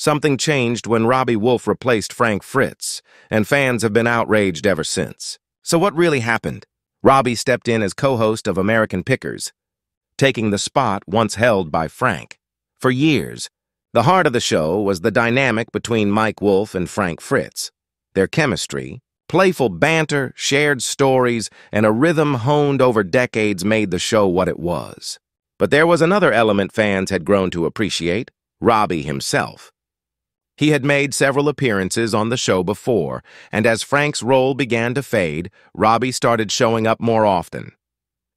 Something changed when Robbie Wolfe replaced Frank Fritz, and fans have been outraged ever since. So what really happened? Robbie stepped in as co-host of American Pickers, taking the spot once held by Frank. For years, the heart of the show was the dynamic between Mike Wolfe and Frank Fritz. Their chemistry, playful banter, shared stories, and a rhythm honed over decades made the show what it was. But there was another element fans had grown to appreciate: Robbie himself. He had made several appearances on the show before, and as Frank's role began to fade, Robbie started showing up more often.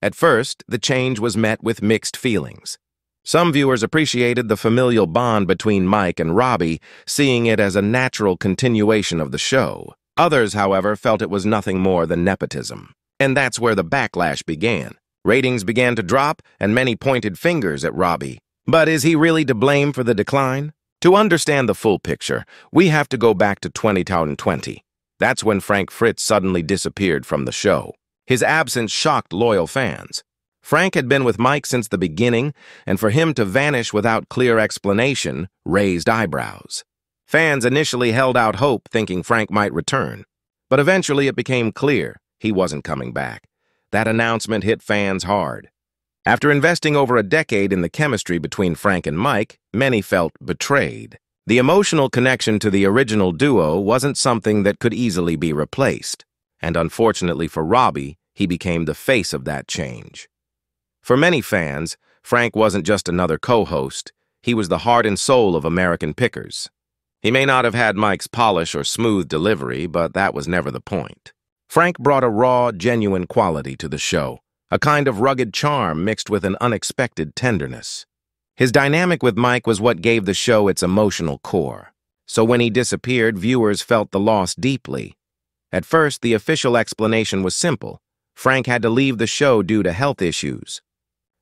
At first, the change was met with mixed feelings. Some viewers appreciated the familial bond between Mike and Robbie, seeing it as a natural continuation of the show. Others, however, felt it was nothing more than nepotism. And that's where the backlash began. Ratings began to drop, and many pointed fingers at Robbie. But is he really to blame for the decline? To understand the full picture, we have to go back to 2020. That's when Frank Fritz suddenly disappeared from the show. His absence shocked loyal fans. Frank had been with Mike since the beginning, and for him to vanish without clear explanation raised eyebrows. Fans initially held out hope, thinking Frank might return. But eventually it became clear he wasn't coming back. That announcement hit fans hard. After investing over a decade in the chemistry between Frank and Mike, many felt betrayed. The emotional connection to the original duo wasn't something that could easily be replaced. And unfortunately for Robbie, he became the face of that change. For many fans, Frank wasn't just another co-host. He was the heart and soul of American Pickers. He may not have had Mike's polish or smooth delivery, but that was never the point. Frank brought a raw, genuine quality to the show, a kind of rugged charm mixed with an unexpected tenderness. His dynamic with Mike was what gave the show its emotional core. So when he disappeared, viewers felt the loss deeply. At first, the official explanation was simple. Frank had to leave the show due to health issues.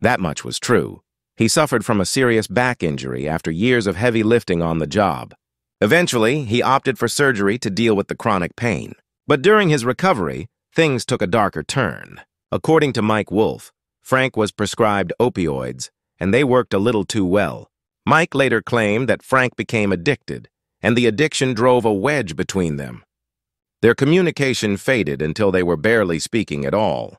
That much was true. He suffered from a serious back injury after years of heavy lifting on the job. Eventually, he opted for surgery to deal with the chronic pain. But during his recovery, things took a darker turn. According to Mike Wolfe, Frank was prescribed opioids, and they worked a little too well. Mike later claimed that Frank became addicted, and the addiction drove a wedge between them. Their communication faded until they were barely speaking at all.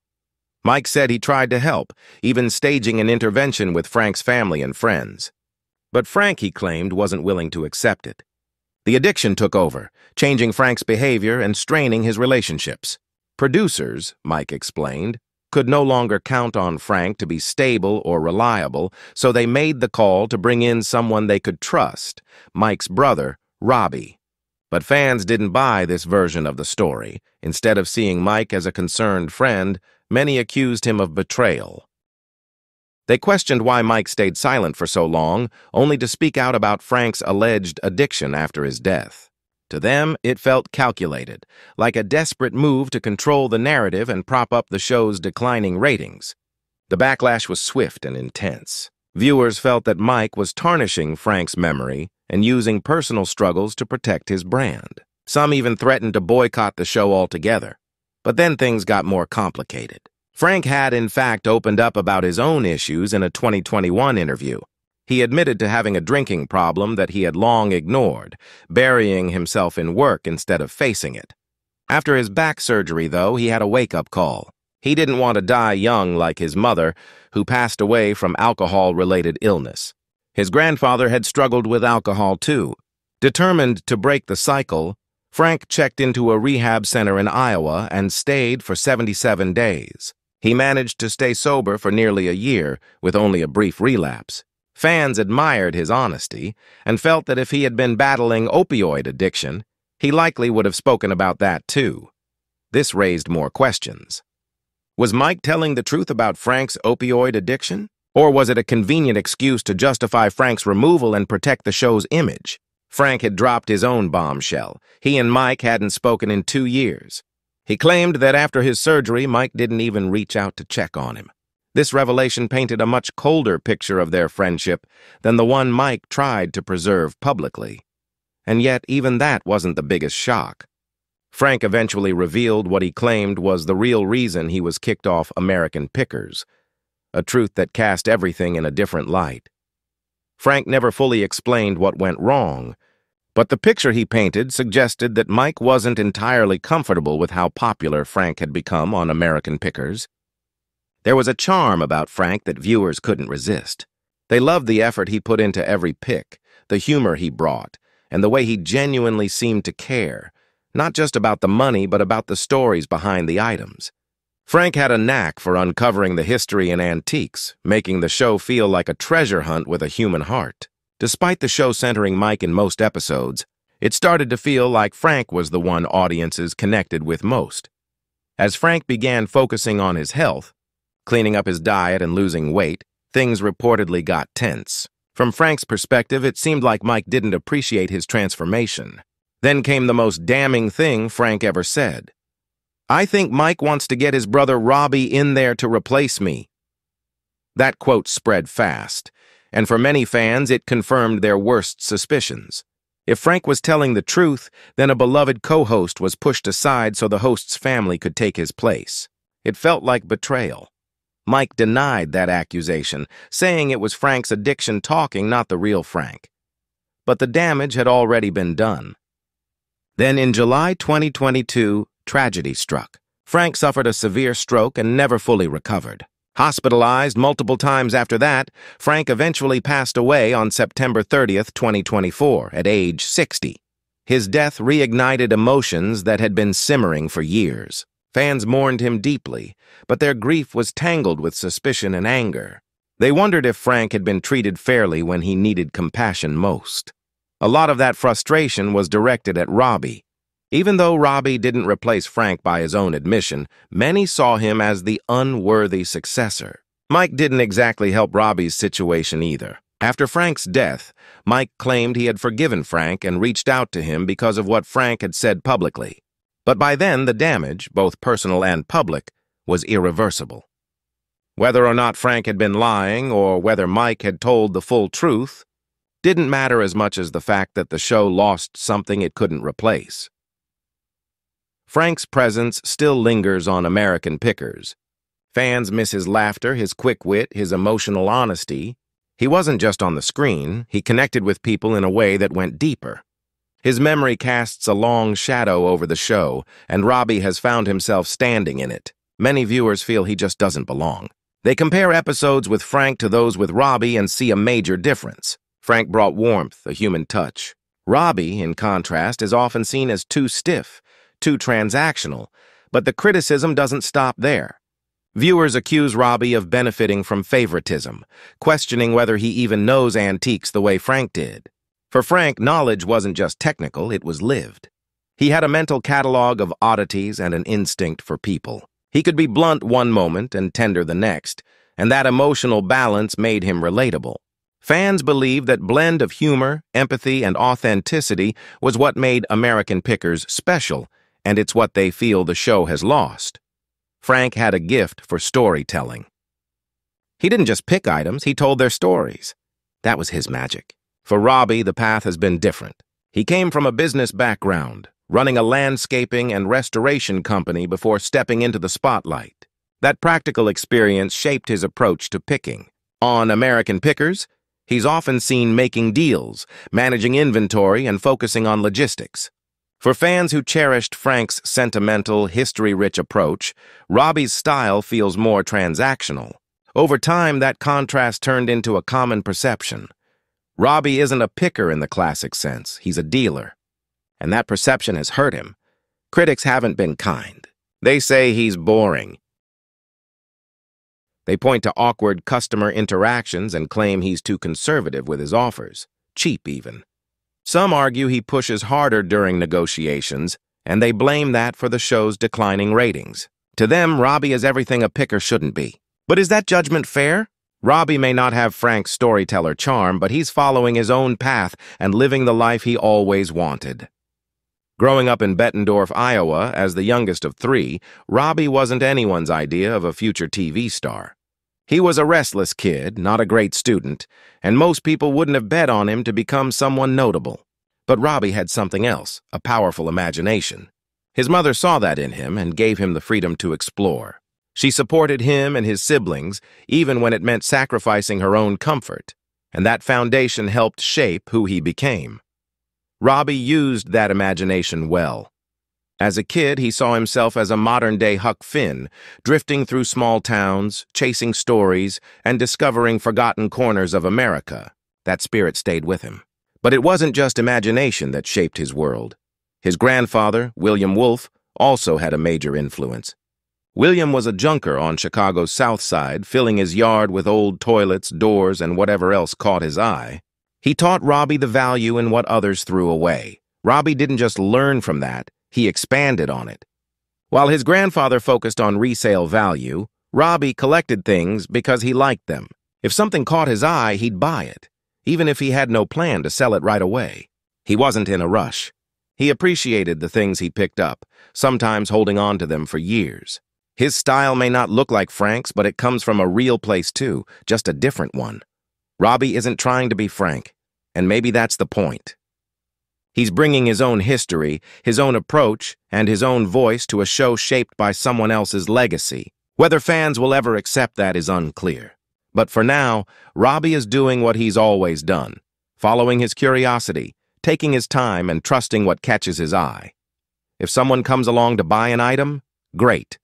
Mike said he tried to help, even staging an intervention with Frank's family and friends. But Frank, he claimed, wasn't willing to accept it. The addiction took over, changing Frank's behavior and straining his relationships. Producers, Mike explained, could no longer count on Frank to be stable or reliable, so they made the call to bring in someone they could trust, Mike's brother, Robbie. But fans didn't buy this version of the story. Instead of seeing Mike as a concerned friend, many accused him of betrayal. They questioned why Mike stayed silent for so long, only to speak out about Frank's alleged addiction after his death. To them, it felt calculated, like a desperate move to control the narrative and prop up the show's declining ratings. The backlash was swift and intense. Viewers felt that Mike was tarnishing Frank's memory and using personal struggles to protect his brand. Some even threatened to boycott the show altogether. But then things got more complicated. Frank had, in fact, opened up about his own issues in a 2021 interview. He admitted to having a drinking problem that he had long ignored, burying himself in work instead of facing it. After his back surgery, though, he had a wake-up call. He didn't want to die young like his mother, who passed away from alcohol-related illness. His grandfather had struggled with alcohol, too. Determined to break the cycle, Frank checked into a rehab center in Iowa and stayed for 77 days. He managed to stay sober for nearly a year, with only a brief relapse. Fans admired his honesty and felt that if he had been battling opioid addiction, he likely would have spoken about that too. This raised more questions. Was Mike telling the truth about Frank's opioid addiction? Or was it a convenient excuse to justify Frank's removal and protect the show's image? Frank had dropped his own bombshell. He and Mike hadn't spoken in 2 years. He claimed that after his surgery, Mike didn't even reach out to check on him. This revelation painted a much colder picture of their friendship than the one Mike tried to preserve publicly. And yet, even that wasn't the biggest shock. Frank eventually revealed what he claimed was the real reason he was kicked off American Pickers, a truth that cast everything in a different light. Frank never fully explained what went wrong, But the picture he painted suggested that Mike wasn't entirely comfortable with how popular Frank had become on American Pickers. There was a charm about Frank that viewers couldn't resist. They loved the effort he put into every pick, the humor he brought, and the way he genuinely seemed to care, not just about the money but about the stories behind the items. Frank had a knack for uncovering the history in antiques, making the show feel like a treasure hunt with a human heart. Despite the show centering Mike in most episodes, it started to feel like Frank was the one audiences connected with most. As Frank began focusing on his health, cleaning up his diet and losing weight, things reportedly got tense. From Frank's perspective, it seemed like Mike didn't appreciate his transformation. Then came the most damning thing Frank ever said. "I think Mike wants to get his brother Robbie in there to replace me." That quote spread fast, and for many fans it confirmed their worst suspicions. If Frank was telling the truth, then a beloved co-host was pushed aside so the host's family could take his place. It felt like betrayal. Mike denied that accusation, saying it was Frank's addiction talking, not the real Frank. But the damage had already been done. Then in July 2022, tragedy struck. Frank suffered a severe stroke and never fully recovered. Hospitalized multiple times after that, Frank eventually passed away on September 30th, 2024, at age 60. His death reignited emotions that had been simmering for years. Fans mourned him deeply, but their grief was tangled with suspicion and anger. They wondered if Frank had been treated fairly when he needed compassion most. A lot of that frustration was directed at Robbie. Even though Robbie didn't replace Frank by his own admission, many saw him as the unworthy successor. Mike didn't exactly help Robbie's situation either. After Frank's death, Mike claimed he had forgiven Frank and reached out to him because of what Frank had said publicly. But by then, the damage, both personal and public, was irreversible. Whether or not Frank had been lying or whether Mike had told the full truth didn't matter as much as the fact that the show lost something it couldn't replace. Frank's presence still lingers on American Pickers. Fans miss his laughter, his quick wit, his emotional honesty. He wasn't just on the screen, he connected with people in a way that went deeper. His memory casts a long shadow over the show, and Robbie has found himself standing in it. Many viewers feel he just doesn't belong. They compare episodes with Frank to those with Robbie and see a major difference. Frank brought warmth, a human touch. Robbie, in contrast, is often seen as too stiff, too transactional, but the criticism doesn't stop there. Viewers accuse Robbie of benefiting from favoritism, questioning whether he even knows antiques the way Frank did. For Frank, knowledge wasn't just technical, it was lived. He had a mental catalog of oddities and an instinct for people. He could be blunt one moment and tender the next, and that emotional balance made him relatable. Fans believed that blend of humor, empathy, and authenticity was what made American Pickers special, and it's what they feel the show has lost. Frank had a gift for storytelling. He didn't just pick items, he told their stories. That was his magic. For Robbie, the path has been different. He came from a business background, running a landscaping and restoration company before stepping into the spotlight. That practical experience shaped his approach to picking. On American Pickers, he's often seen making deals, managing inventory, and focusing on logistics. For fans who cherished Frank's sentimental, history-rich approach, Robbie's style feels more transactional. Over time, that contrast turned into a common perception. Robbie isn't a picker in the classic sense, he's a dealer. And that perception has hurt him. Critics haven't been kind. They say he's boring. They point to awkward customer interactions and claim he's too conservative with his offers, cheap even. Some argue he pushes harder during negotiations, and they blame that for the show's declining ratings. To them, Robbie is everything a picker shouldn't be. But is that judgment fair? Robbie may not have Frank's storyteller charm, but he's following his own path and living the life he always wanted. Growing up in Bettendorf, Iowa, as the youngest of three, Robbie wasn't anyone's idea of a future TV star. He was a restless kid, not a great student, and most people wouldn't have bet on him to become someone notable. But Robbie had something else, a powerful imagination. His mother saw that in him and gave him the freedom to explore. She supported him and his siblings, even when it meant sacrificing her own comfort, and that foundation helped shape who he became. Robbie used that imagination well. As a kid, he saw himself as a modern-day Huck Finn, drifting through small towns, chasing stories, and discovering forgotten corners of America. That spirit stayed with him. But it wasn't just imagination that shaped his world. His grandfather, William Wolfe, also had a major influence. William was a junker on Chicago's South Side, filling his yard with old toilets, doors, and whatever else caught his eye. He taught Robbie the value in what others threw away. Robbie didn't just learn from that, he expanded on it. While his grandfather focused on resale value, Robbie collected things because he liked them. If something caught his eye, he'd buy it, even if he had no plan to sell it right away. He wasn't in a rush. He appreciated the things he picked up, sometimes holding on to them for years. His style may not look like Frank's, but it comes from a real place too, just a different one. Robbie isn't trying to be Frank, and maybe that's the point. He's bringing his own history, his own approach, and his own voice to a show shaped by someone else's legacy. Whether fans will ever accept that is unclear. But for now, Robbie is doing what he's always done, following his curiosity, taking his time, and trusting what catches his eye. If someone comes along to buy an item, great.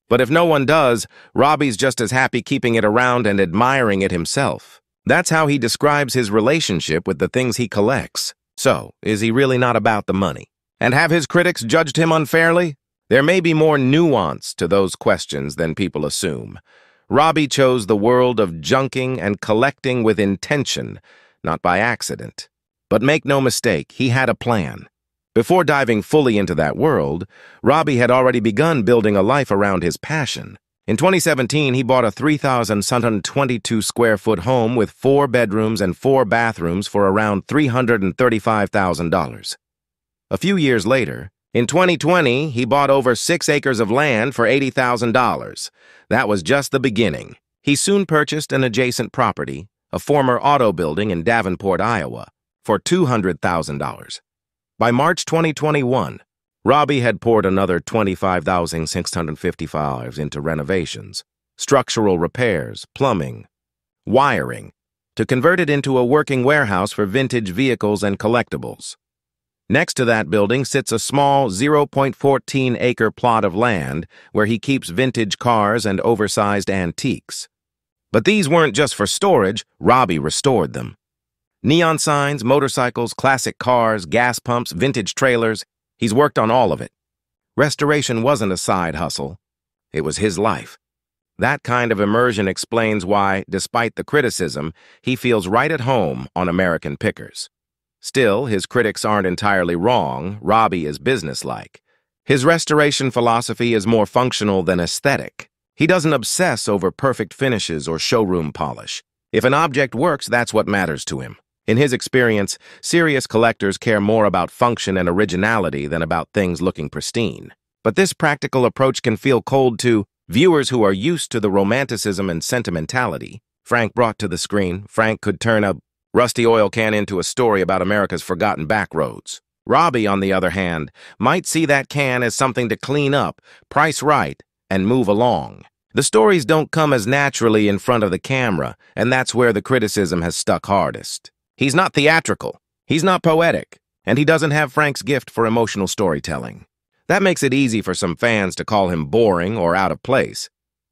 But if no one does, Robbie's just as happy keeping it around and admiring it himself. That's how he describes his relationship with the things he collects. So, is he really not about the money? And have his critics judged him unfairly? There may be more nuance to those questions than people assume. Robbie chose the world of junking and collecting with intention, not by accident. But make no mistake, he had a plan. Before diving fully into that world, Robbie had already begun building a life around his passion. In 2017, he bought a 3,722 square foot home with 4 bedrooms and 4 bathrooms for around $335,000. A few years later, in 2020, he bought over 6 acres of land for $80,000. That was just the beginning. He soon purchased an adjacent property, a former auto building in Davenport, Iowa, for $200,000. By March 2021, Robbie had poured another $25,655 into renovations, structural repairs, plumbing, wiring, to convert it into a working warehouse for vintage vehicles and collectibles. Next to that building sits a small 0.14-acre plot of land where he keeps vintage cars and oversized antiques. But these weren't just for storage, Robbie restored them. Neon signs, motorcycles, classic cars, gas pumps, vintage trailers, he's worked on all of it. Restoration wasn't a side hustle. It was his life. That kind of immersion explains why, despite the criticism, he feels right at home on American Pickers. Still, his critics aren't entirely wrong. Robbie is businesslike. His restoration philosophy is more functional than aesthetic. He doesn't obsess over perfect finishes or showroom polish. If an object works, that's what matters to him. In his experience, serious collectors care more about function and originality than about things looking pristine. But this practical approach can feel cold to viewers who are used to the romanticism and sentimentality Frank brought to the screen. Frank could turn a rusty oil can into a story about America's forgotten backroads. Robbie, on the other hand, might see that can as something to clean up, price right, and move along. The stories don't come as naturally in front of the camera, and that's where the criticism has stuck hardest. He's not theatrical, he's not poetic, and he doesn't have Frank's gift for emotional storytelling. That makes it easy for some fans to call him boring or out of place.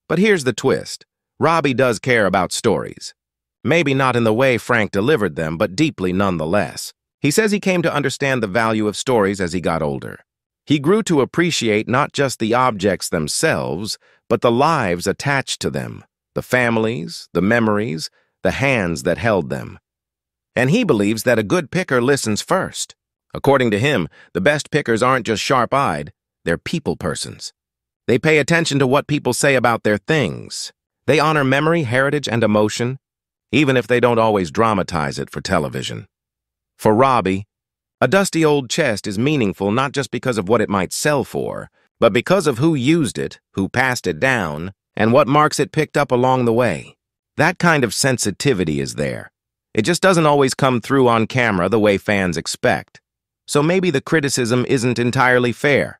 But here's the twist. Robbie does care about stories. Maybe not in the way Frank delivered them, but deeply nonetheless. He says he came to understand the value of stories as he got older. He grew to appreciate not just the objects themselves, but the lives attached to them, the families, the memories, the hands that held them. And he believes that a good picker listens first. According to him, the best pickers aren't just sharp-eyed, they're people persons. They pay attention to what people say about their things. They honor memory, heritage, and emotion, even if they don't always dramatize it for television. For Robbie, a dusty old chest is meaningful not just because of what it might sell for, but because of who used it, who passed it down, and what marks it picked up along the way. That kind of sensitivity is there. It just doesn't always come through on camera the way fans expect. So maybe the criticism isn't entirely fair.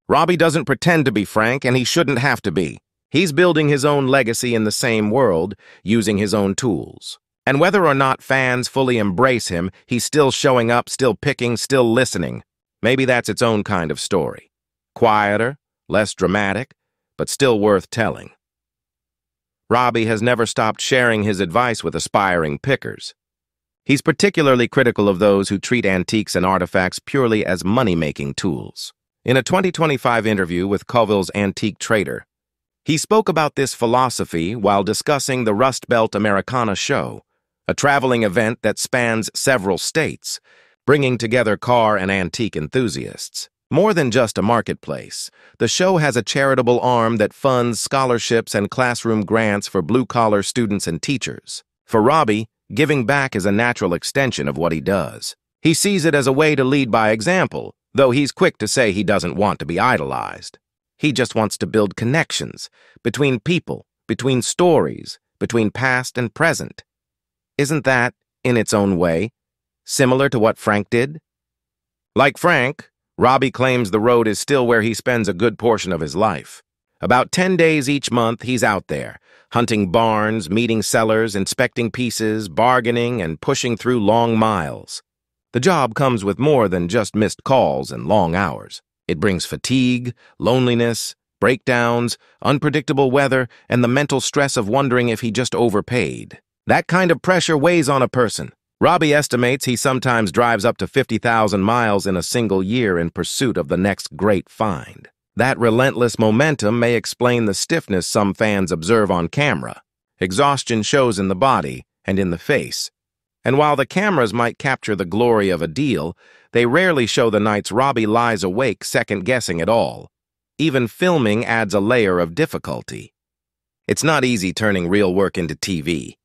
Robbie doesn't pretend to be Frank, and he shouldn't have to be. He's building his own legacy in the same world, using his own tools. And whether or not fans fully embrace him, he's still showing up, still picking, still listening. Maybe that's its own kind of story. Quieter, less dramatic, but still worth telling. Robbie has never stopped sharing his advice with aspiring pickers. He's particularly critical of those who treat antiques and artifacts purely as money-making tools. In a 2025 interview with Colville's Antique Trader, he spoke about this philosophy while discussing the Rust Belt Americana show, a traveling event that spans several states, bringing together car and antique enthusiasts. More than just a marketplace, the show has a charitable arm that funds scholarships and classroom grants for blue-collar students and teachers. For Robbie, giving back is a natural extension of what he does. He sees it as a way to lead by example, though he's quick to say he doesn't want to be idolized. He just wants to build connections between people, between stories, between past and present. Isn't that, in its own way, similar to what Frank did? Like Frank, Robbie claims the road is still where he spends a good portion of his life. About 10 days each month, he's out there, hunting barns, meeting sellers, inspecting pieces, bargaining, and pushing through long miles. The job comes with more than just missed calls and long hours. It brings fatigue, loneliness, breakdowns, unpredictable weather, and the mental stress of wondering if he just overpaid. That kind of pressure weighs on a person. Robbie estimates he sometimes drives up to 50,000 miles in a single year in pursuit of the next great find. That relentless momentum may explain the stiffness some fans observe on camera. Exhaustion shows in the body and in the face. And while the cameras might capture the glory of a deal, they rarely show the nights Robbie lies awake second-guessing it all. Even filming adds a layer of difficulty. It's not easy turning real work into TV.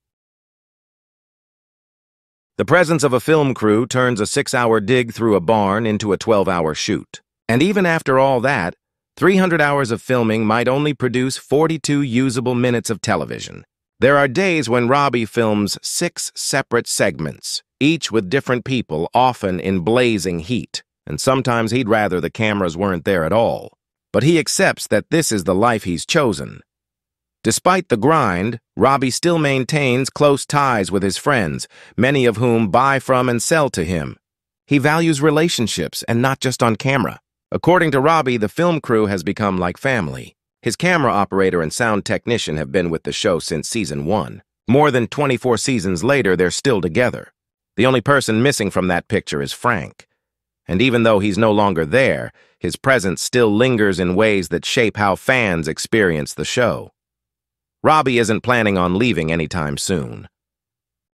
The presence of a film crew turns a 6-hour dig through a barn into a 12-hour shoot. And even after all that, 300 hours of filming might only produce 42 usable minutes of television. There are days when Robbie films 6 separate segments, each with different people, often in blazing heat. And sometimes he'd rather the cameras weren't there at all. But he accepts that this is the life he's chosen. Despite the grind, Robbie still maintains close ties with his friends, many of whom buy from and sell to him. He values relationships, and not just on camera. According to Robbie, the film crew has become like family. His camera operator and sound technician have been with the show since season 1. More than 24 seasons later, they're still together. The only person missing from that picture is Frank. And even though he's no longer there, his presence still lingers in ways that shape how fans experience the show. Robbie isn't planning on leaving anytime soon.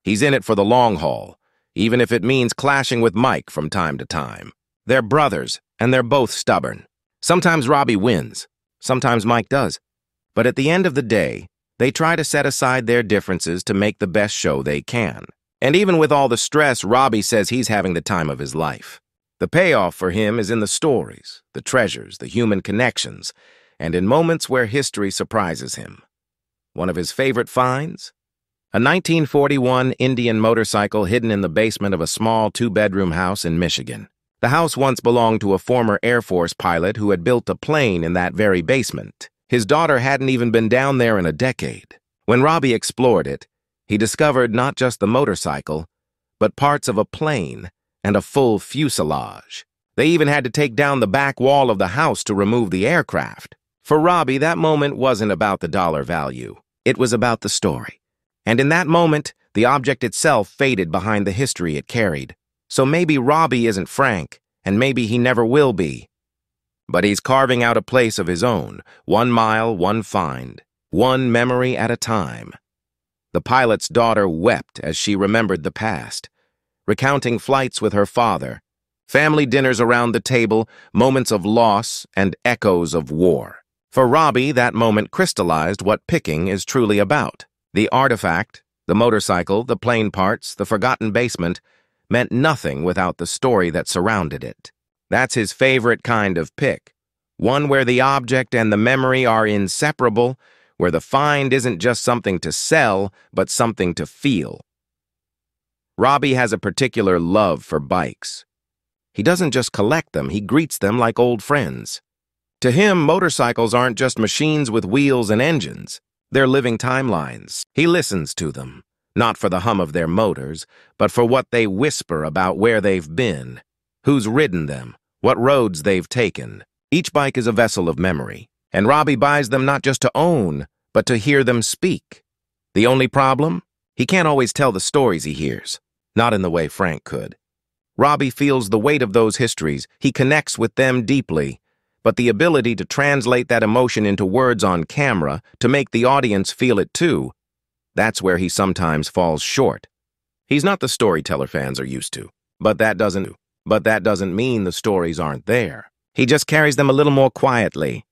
He's in it for the long haul, even if it means clashing with Mike from time to time. They're brothers, and they're both stubborn. Sometimes Robbie wins, sometimes Mike does. But at the end of the day, they try to set aside their differences to make the best show they can. And even with all the stress, Robbie says he's having the time of his life. The payoff for him is in the stories, the treasures, the human connections, and in moments where history surprises him. One of his favorite finds? A 1941 Indian motorcycle hidden in the basement of a small 2-bedroom house in Michigan. The house once belonged to a former Air Force pilot who had built a plane in that very basement. His daughter hadn't even been down there in a decade. When Robbie explored it, he discovered not just the motorcycle, but parts of a plane and a full fuselage. They even had to take down the back wall of the house to remove the aircraft. For Robbie, that moment wasn't about the dollar value. It was about the story. And in that moment, the object itself faded behind the history it carried. So maybe Robbie isn't Frank, and maybe he never will be. But he's carving out a place of his own, 1 mile, 1 find, 1 memory at a time. The pilot's daughter wept as she remembered the past, recounting flights with her father, family dinners around the table, moments of loss, and echoes of war. For Robbie, that moment crystallized what picking is truly about. The artifact, the motorcycle, the plane parts, the forgotten basement, meant nothing without the story that surrounded it. That's his favorite kind of pick, one where the object and the memory are inseparable, where the find isn't just something to sell, but something to feel. Robbie has a particular love for bikes. He doesn't just collect them, he greets them like old friends. To him, motorcycles aren't just machines with wheels and engines. They're living timelines. He listens to them, Not for the hum of their motors, but for what they whisper about where they've been, who's ridden them, what roads they've taken. Each bike is a vessel of memory, and Robbie buys them not just to own, but to hear them speak. The only problem? He can't always tell the stories he hears, not in the way Frank could. Robbie feels the weight of those histories, he connects with them deeply, but the ability to translate that emotion into words on camera, to make the audience feel it too, that's where he sometimes falls short. He's not the storyteller fans are used to, but that doesn't mean the stories aren't there. He just carries them a little more quietly,